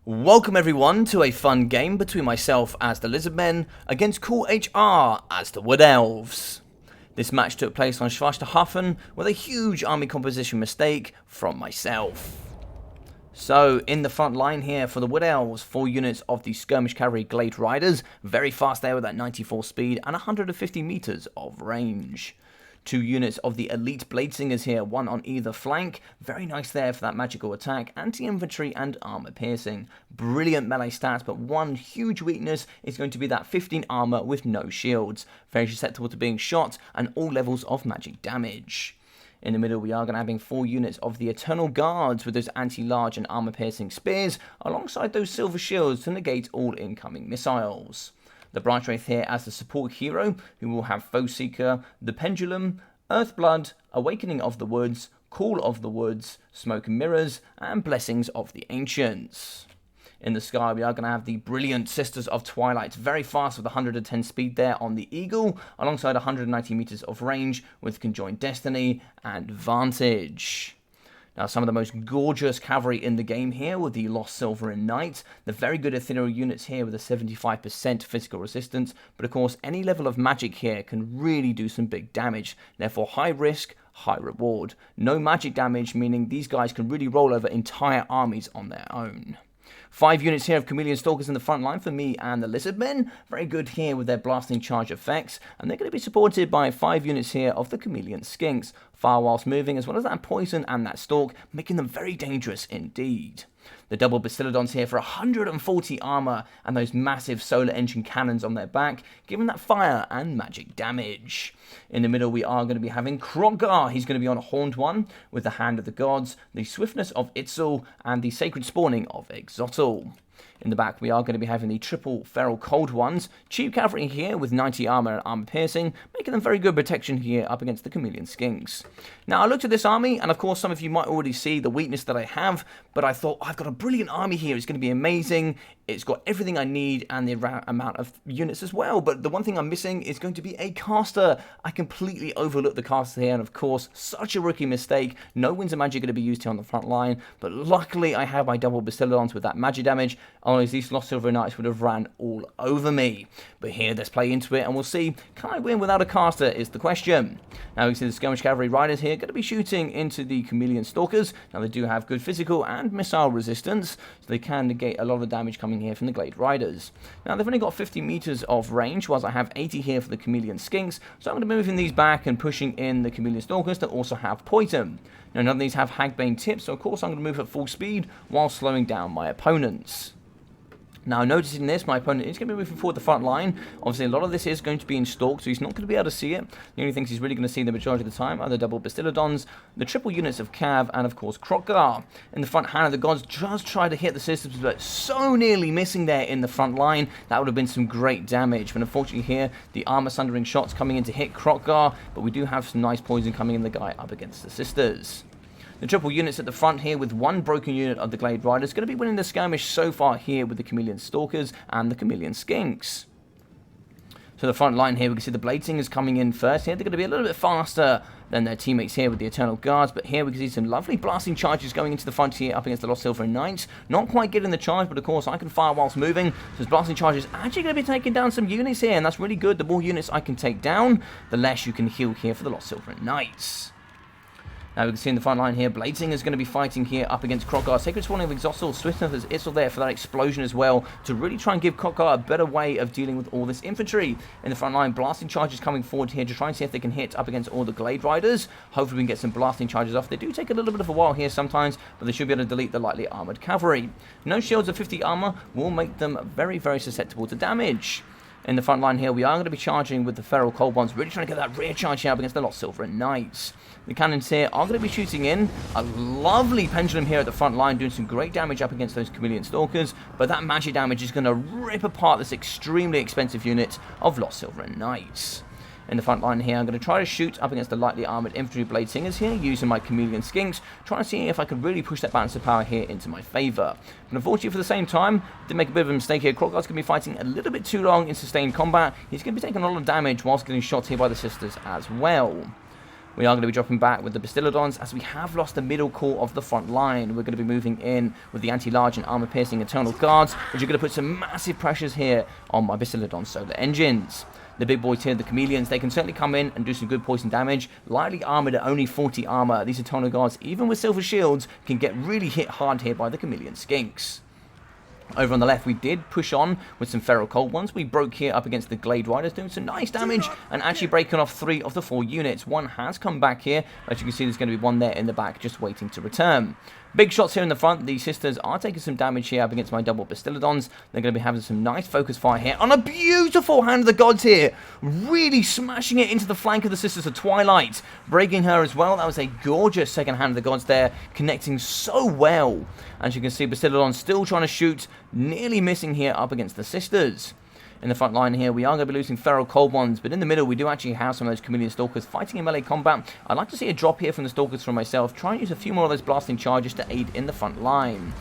Welcome everyone to a fun game between myself as the Lizardmen against Cool HR as the Wood Elves. This match took place on Schwarzenhafen with a huge army composition mistake from myself. So, in the front line here for the Wood Elves, 4 units of the Skirmish Cavalry Glade Riders, very fast there with that 94 speed and 150 meters of range. 2 units of the Elite Bladesingers here, 1 on either flank. Very nice there for that magical attack, anti-infantry and armor piercing. Brilliant melee stats, but one huge weakness is going to be that 15 armor with no shields. Very susceptible to being shot and all levels of magic damage. In the middle, we are going to having 4 units of the Eternal Guards with those anti-large and armor-piercing spears, alongside those silver shields to negate all incoming missiles. The Branch Wraith here as the support hero, who will have Foe Seeker, the Pendulum, Earthblood, Awakening of the Woods, Call of the Woods, Smoke and Mirrors, and Blessings of the Ancients. In the sky, we are going to have the brilliant Sisters of Twilight, very fast with 110 speed there on the Eagle, alongside 190 meters of range with Conjoined Destiny and Vantage. Now, some of the most gorgeous cavalry in the game here with the Lost Silverin Knight. The very good ethereal units here with a 75% physical resistance. But of course, any level of magic here can really do some big damage. Therefore, high risk, high reward. No magic damage, meaning these guys can really roll over entire armies on their own. 5 units here of Chameleon Stalkers in the front line for me and the Lizardmen. Very good here with their blasting charge effects. And they're going to be supported by 5 units here of the Chameleon Skinks. Fire whilst moving, as well as that poison and that stalk, making them very dangerous indeed. The double Bastiladons here for 140 armor and those massive solar engine cannons on their back, giving that fire and magic damage. In the middle, we are going to be having Krogar. He's going to be on a horned one with the Hand of the Gods, the Swiftness of Itzel, and the Sacred Spawning of Exotl. In the back, we are going to be having the triple Feral Cold Ones. Cheap cavalry here with 90 armor and armor piercing, making them very good protection here up against the Chameleon Skinks. Now, I looked at this army, and of course, some of you might already see the weakness that I have, but I thought, I've got a brilliant army here. It's going to be amazing. It's got everything I need and the amount of units as well. But the one thing I'm missing is going to be a caster. I completely overlooked the caster here, and of course, such a rookie mistake. No Winds of Magic going to be used here on the front line, but luckily I have my double Bastiladons with that magic damage. Otherwise, these Lost Silver Knights would have ran all over me. But here, let's play into it, and we'll see, can I win without a caster is the question. Now, we can see the Skirmish Cavalry Riders here going to be shooting into the Chameleon Stalkers. Now, they do have good physical and missile resistance, so they can negate a lot of the damage coming here from the Glade Riders. Now, they've only got 50 meters of range, whilst I have 80 here for the Chameleon Skinks, so I'm going to be moving these back and pushing in the Chameleon Stalkers that also have poison. Now, none of these have Hagbane tips, so of course I'm going to move at full speed while slowing down my opponents. Now, noticing this, my opponent is going to be moving forward the front line. Obviously, a lot of this is going to be in stalk, so he's not going to be able to see it. The only things he's really going to see the majority of the time are the double Bastiladons, the triple units of Cav, and of course, Krogar. In the front, Hand of the Gods just tried to hit the systems, but so nearly missing there in the front line. That would have been some great damage. But unfortunately here, the armor sundering shots coming in to hit Krogar, but we do have some nice poison coming in the guy up against the Sisters. The triple units at the front here with 1 broken unit of the Glade Riders going to be winning the skirmish so far here with the Chameleon Stalkers and the Chameleon Skinks. So the front line here, we can see the Bladesingers coming in first. Here they're going to be a little bit faster than their teammates here with the Eternal Guards, but here we can see some lovely blasting charges going into the front here up against the Lost Silver Knights. Not quite getting the charge, but of course I can fire whilst moving. So those blasting charges actually going to be taking down some units here, and that's really good. The more units I can take down, the less you can heal here for the Lost Silver Knights. Now we can see in the front line here, Bladesinger is going to be fighting here up against Krogar. Sacred Spawning of Exotl, Swiftness is Itzel there for that explosion as well, to really try and give Krogar a better way of dealing with all this infantry. In the front line, blasting charges coming forward here to try and see if they can hit up against all the Glade Riders. Hopefully we can get some blasting charges off. They do take a little bit of a while here sometimes, but they should be able to delete the lightly armored cavalry. No shields of 50 armor will make them very, very susceptible to damage. In the front line here, we are going to be charging with the Feral Cold Ones, really trying to get that rear charge here up against the Lost Silver Knights. The cannons here are going to be shooting in. A lovely pendulum here at the front line, doing some great damage up against those Chameleon Stalkers, but that magic damage is going to rip apart this extremely expensive unit of Lost Silver Knights. In the front line here, I'm going to try to shoot up against the lightly armoured infantry Bladesingers here, using my Chameleon Skinks, trying to see if I can really push that balance of power here into my favour. But unfortunately for the same time, did make a bit of a mistake here. Krogar's going to be fighting a little bit too long in sustained combat. He's going to be taking a lot of damage whilst getting shot here by the Sisters as well. We are going to be dropping back with the Bastiladons as we have lost the middle core of the front line. We're going to be moving in with the anti-large and armor-piercing Eternal Guards, which are going to put some massive pressures here on my Bastiladon solar engines. The big boys here, the Chameleons, they can certainly come in and do some good poison damage. Lightly armored at only 40 armor, these Eternal Guards, even with silver shields, can get really hit hard here by the Chameleon Skinks. Over on the left, we did push on with some Feral Cold ones. We broke here up against the Glade Riders, doing some nice damage and actually breaking off 3 of the 4 units. One has come back here. As you can see, there's going to be one there in the back just waiting to return. Big shots here in the front. The sisters are taking some damage here up against my double Bastiladons. They're going to be having some nice focus fire here on a beautiful Hand of the Gods here. Really smashing it into the flank of the Sisters of Twilight. Breaking her as well. That was a gorgeous second Hand of the Gods there. Connecting so well. As you can see, Bastiladon still trying to shoot. Nearly missing here up against the Sisters. In the front line here, we are going to be losing Feral Cold ones, but in the middle, we do actually have some of those Chameleon Stalkers fighting in melee combat. I'd like to see a drop here from the Stalkers from myself. Try and use a few more of those blasting charges to aid in the front line.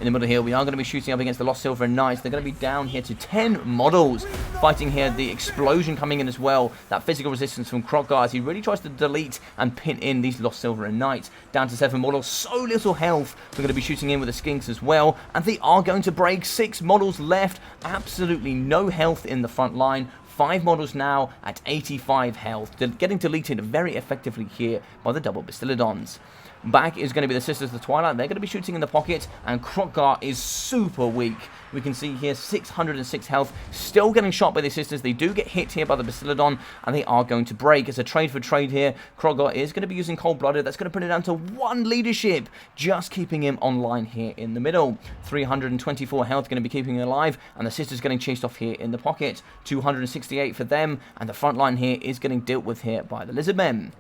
In the middle here, we are going to be shooting up against the Lost Silver Knights. They're going to be down here to 10 models. Fighting here, the explosion coming in as well. That physical resistance from Krogar as he really tries to delete and pin in these Lost Silver Knights. Down to 7 models, so little health. We're going to be shooting in with the Skinks as well. And they are going to break. 6 models left. Absolutely no health in the front line. 5 models now at 85 health. Getting deleted very effectively here by the double Bastiladons. Back is going to be the Sisters of the Twilight. They're going to be shooting in the pocket, and Krogar is super weak. We can see here 606 health, still getting shot by the Sisters. They do get hit here by the Bastiladon, and they are going to break. It's a trade for trade here. Krogar is going to be using Cold-Blooded. That's going to put it down to 1 leadership, just keeping him online here in the middle. 324 health going to be keeping him alive, and the Sisters getting chased off here in the pocket. 268 for them, and the front line here is getting dealt with here by the Lizardmen.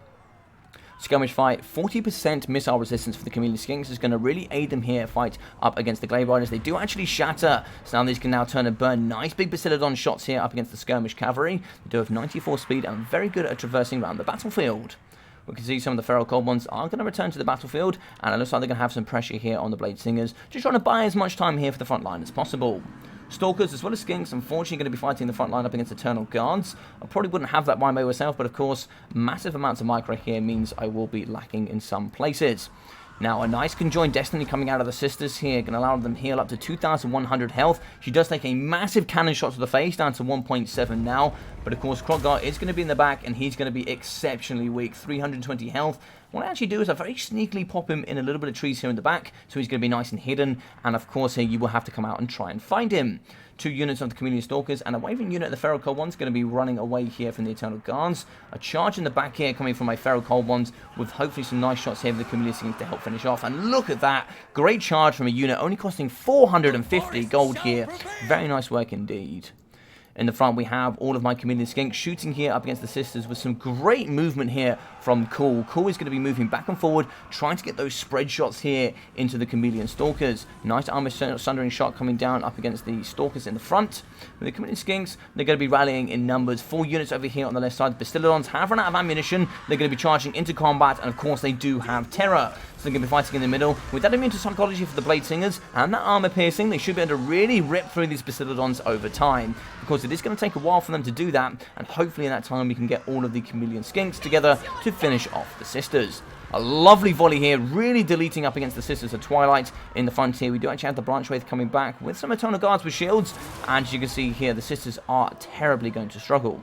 Skirmish fight, 40% missile resistance for the Chameleon Skinks is going to really aid them here fight up against the Glade Riders. They do actually shatter, so now these can now turn and burn. Nice big Bastiladon shots here up against the Skirmish Cavalry. They do have 94 speed and very good at traversing around the battlefield. We can see some of the Feral Cold ones are going to return to the battlefield, and it looks like they're going to have some pressure here on the Blade Singers, just trying to buy as much time here for the front line as possible. Stalkers as well as Skinks, unfortunately, going to be fighting the front line up against Eternal Guards. I probably wouldn't have that by myself, but of course, massive amounts of micro here means I will be lacking in some places. Now, a nice conjoined Destiny coming out of the Sisters here, can allow them heal up to 2,100 health. She does take a massive cannon shot to the face, down to 1.7 now. But of course, Krogar is going to be in the back, and he's going to be exceptionally weak, 320 health. What I actually do is I very sneakily pop him in a little bit of trees here in the back, so he's going to be nice and hidden. And of course, here you will have to come out and try and find him. 2 units of the Chameleon Stalkers, and a waving unit of the Feral Cold ones going to be running away here from the Eternal Guards. A charge in the back here coming from my Feral Cold ones, with hopefully some nice shots here for the Chameleon Skinks to help finish off. And look at that, great charge from a unit, only costing 450 gold here. Very nice work indeed. In the front, we have all of my Chameleon Skinks shooting here up against the Sisters with some great movement here from Cool. Cool is going to be moving back and forward, trying to get those spread shots here into the Chameleon Stalkers. Nice armor sundering shot coming down up against the Stalkers in the front. With the Chameleon Skinks, they're going to be rallying in numbers. 4 units over here on the left side. Bastiladons have run out of ammunition. They're going to be charging into combat, and of course they do have terror. So they're going to be fighting in the middle. With that immune to psychology for the Blade Singers and that armor piercing, they should be able to really rip through these Bastiladons over time. Of course, it is going to take a while for them to do that, and hopefully in that time we can get all of the Chameleon Skinks together to finish off the Sisters. A lovely volley here, really deleting up against the Sisters of Twilight in the front here. We do actually have the Branch Wraith coming back with some Eternal Guards with shields, and as you can see here, the Sisters are terribly going to struggle.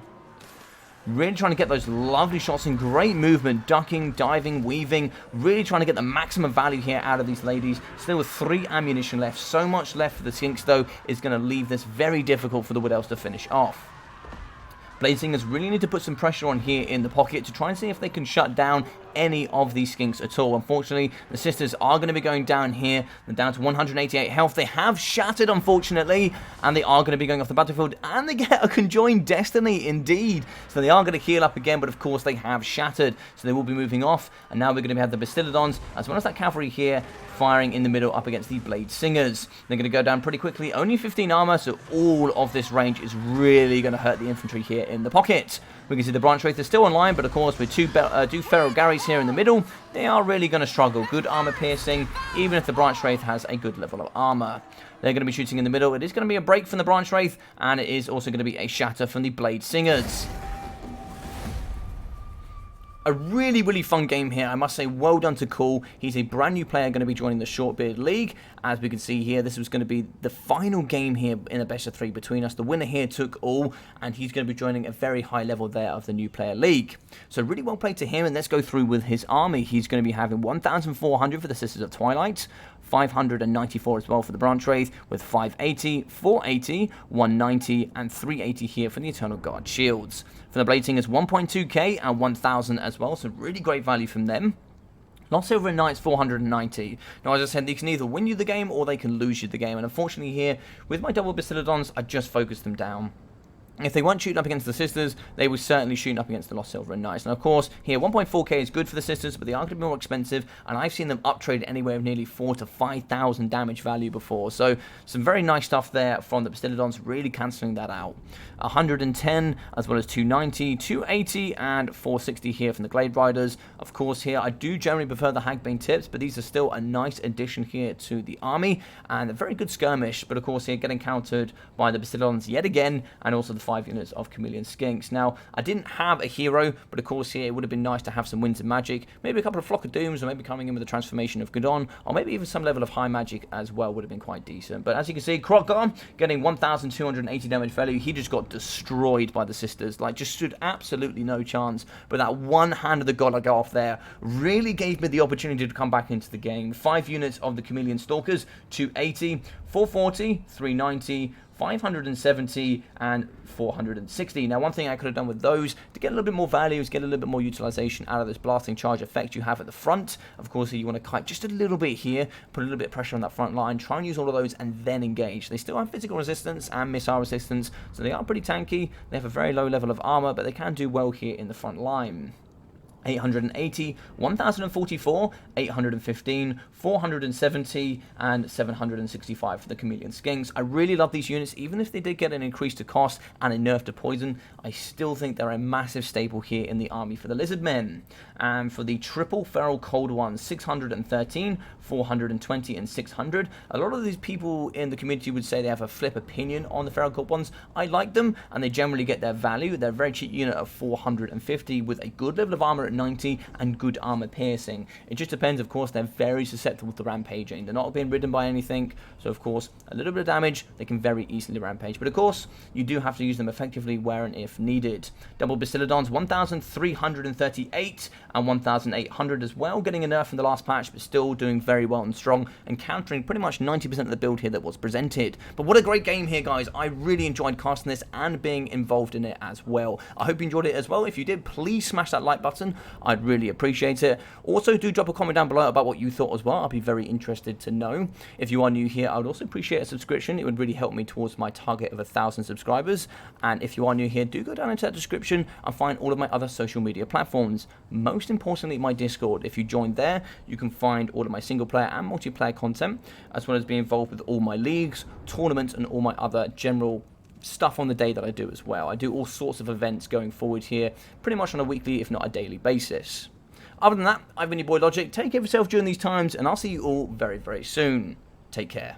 Really trying to get those lovely shots in, great movement, ducking, diving, weaving, really trying to get the maximum value here out of these ladies. Still with 3 ammunition left, so much left for the Skinks though, is going to leave this very difficult for the Wood Elves to finish off. Blade Singers really need to put some pressure on here in the pocket to try and see if they can shut down any of these Skinks at all. Unfortunately, the Sisters are going to be going down here. They're down to 188 health. They have shattered, unfortunately, and they are going to be going off the battlefield, and they get a conjoined Destiny, indeed. So they are going to heal up again, but of course they have shattered, so they will be moving off. And now we're going to have the Bastiladons, as well as that cavalry here, firing in the middle up against the Blade Singers. They're going to go down pretty quickly. Only 15 armor, so all of this range is really going to hurt the infantry here in the pocket. We can see the Branch Wraith is still online, but of course with two Feral Garys here in the middle, they are really going to struggle. Good armor piercing, even if the Branch Wraith has a good level of armor. They're going to be shooting in the middle. It is going to be a break from the Branch Wraith, and it is also going to be a shatter from the Blade Singers. A really, really fun game here. I must say, well done to Cool. He's a brand new player going to be joining the Shortbeard League. As we can see here, this was going to be the final game here in a best of 3 between us. The winner here took all, and he's going to be joining a very high level there of the new player league. So really well played to him, and let's go through with his army. He's going to be having 1,400 for the Sisters of Twilight, 594 as well for the Branch Wraith, with 580, 480, 190, and 380 here for the Eternal Guard Shields. For the Blade Singers, 1.2k and 1,000 as well, so really great value from them. Lost Silver and Knights, 490. Now, as I said, they can either win you the game or they can lose you the game, and unfortunately here, with my double Bastiladons, I just focused them down. If they weren't shooting up against the Sisters, they were certainly shooting up against the Lost Silver and Knights. Now, of course, here 1.4k is good for the Sisters, but they are going to be more expensive, and I've seen them uptrade anywhere of nearly 4,000 to 5,000 damage value before. So, some very nice stuff there from the Bastiladons, really cancelling that out. 110, as well as 290, 280, and 460 here from the Glade Riders. Of course, here, I do generally prefer the Hagbane Tips, but these are still a nice addition here to the army, and a very good skirmish, but of course, here, getting countered by the Bastiladons yet again, and also the 5 units of Chameleon Skinks. Now, I didn't have a hero, but of course here it would have been nice to have some Winds of Magic, maybe a couple of Flock of Dooms, or maybe coming in with a transformation of Gudon, or maybe even some level of high magic as well would have been quite decent. But as you can see, Krokgar getting 1,280 damage value. He just got destroyed by the Sisters, like just stood absolutely no chance. But that one hand of the god I got off there really gave me the opportunity to come back into the game. 5 units of the Chameleon Stalkers, 280, 440, 390, 570 and 460. Now, one thing I could have done with those to get a little bit more value is get a little bit more utilization out of this blasting charge effect you have at the front. Of course, you want to kite just a little bit here, put a little bit of pressure on that front line, try and use all of those and then engage. They still have physical resistance and missile resistance, so they are pretty tanky. They have a very low level of armor, but they can do well here in the front line. 880, 1044, 815, 470, and 765 for the Chameleon Skinks. I really love these units. Even if they did get an increase to cost and a nerf to poison, I still think they're a massive staple here in the army for the Lizardmen. And for the triple feral cold ones, 613, 420, and 600. A lot of these people in the community would say they have a flip opinion on the feral cold ones. I like them, and they generally get their value. They're a very cheap unit of 450 with a good level of armor at 90 and good armor piercing. It just depends, of course. They're very susceptible to rampaging. They're not being ridden by anything, so of course a little bit of damage, they can very easily rampage, but of course you do have to use them effectively where and if needed. Double Bastiladons, 1,338 and 1,800 as well, getting a nerf from the last patch, but still doing very well and strong and countering pretty much 90% of the build here that was presented. But what a great game here, guys. I really enjoyed casting this and being involved in it as well. I hope you enjoyed it as well. If you did, please smash that like button. I'd really appreciate it. Also, do drop a comment down below about what you thought as well. I'll be very interested to know. If you are new here, I would also appreciate a subscription. It would really help me towards my target of 1,000 subscribers. And if you are new here, do go down into that description and find all of my other social media platforms. Most importantly, my Discord. If you join there, you can find all of my single player and multiplayer content, as well as be involved with all my leagues, tournaments, and all my other general stuff on the day that I do as well. I do all sorts of events going forward here, pretty much on a weekly, if not a daily basis. Other than that, I've been your boy Logic. Take care of yourself during these times, and I'll see you all very, very soon. Take care.